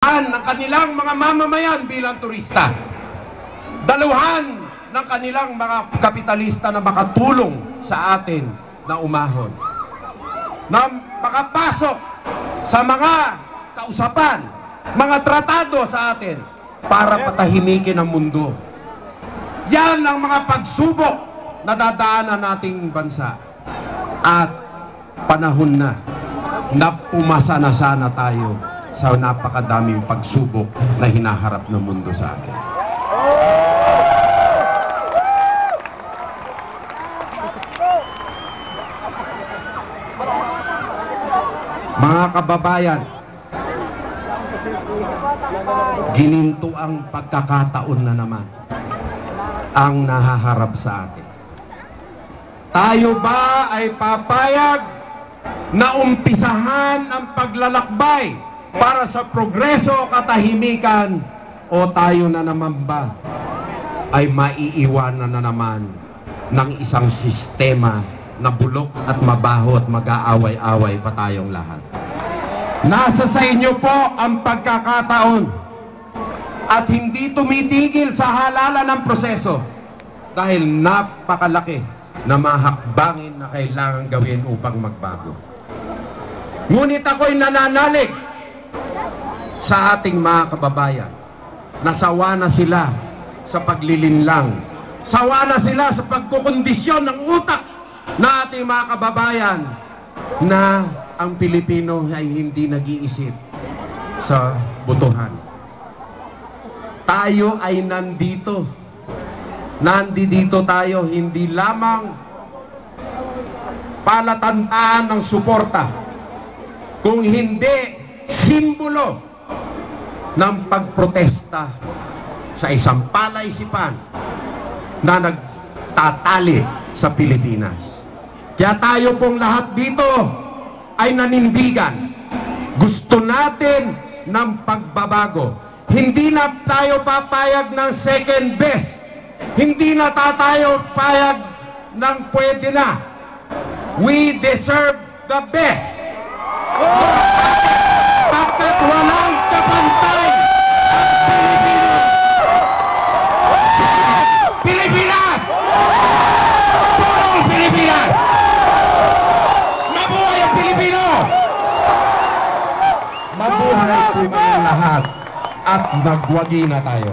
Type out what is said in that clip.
ng kanilang mga mamamayan bilang turista. Daluhan ng kanilang mga kapitalista na makatulong sa atin na umahon. Na makapasok sa mga kausapan, mga tratado sa atin para patahimikin ang mundo. Yan ang mga pagsubok na dadaanan nating bansa. At panahon na pumasa na sana tayo sa napakadaming pagsubok na hinaharap ng mundo sa atin. Mga kababayan, gininto ang pagkakataon na naman ang nahaharap sa atin. Tayo ba ay papayag na umpisahan ang paglalakbay para sa progreso, katahimikan, o tayo na naman ba ay maiiwanan na naman ng isang sistema na bulok at mabaho at mag-aaway-away pa tayong lahat? Nasa sa inyo po ang pagkakataon at hindi tumitigil sa halalan ng proseso dahil napakalaki na mahakbangin na kailangan gawin upang magbago. Ngunit ako'y nananalig sa ating mga kababayan. Nasawa na sila sa paglilinlang. Sawa na sila sa pagkukondisyon ng utak na ating mga kababayan na ang Pilipino ay hindi nag-iisip sa botohan. Tayo ay nandito. Nandito tayo hindi lamang palatandaan ng suporta, kung hindi simbolo ng pagprotesta sa isang palaisipan na nagtatali sa Pilipinas. Kaya tayo pong lahat dito ay nanindigan. Gusto natin ng pagbabago. Hindi na tayo papayag ng second best. Hindi na tayo payag ng pwede na. We deserve the best. Bakit walang kapantay? Pilipinas! Purong Pilipinas! Mabuhay ang Pilipino! Mabuhay po kayong lahat at nagwagi na tayo.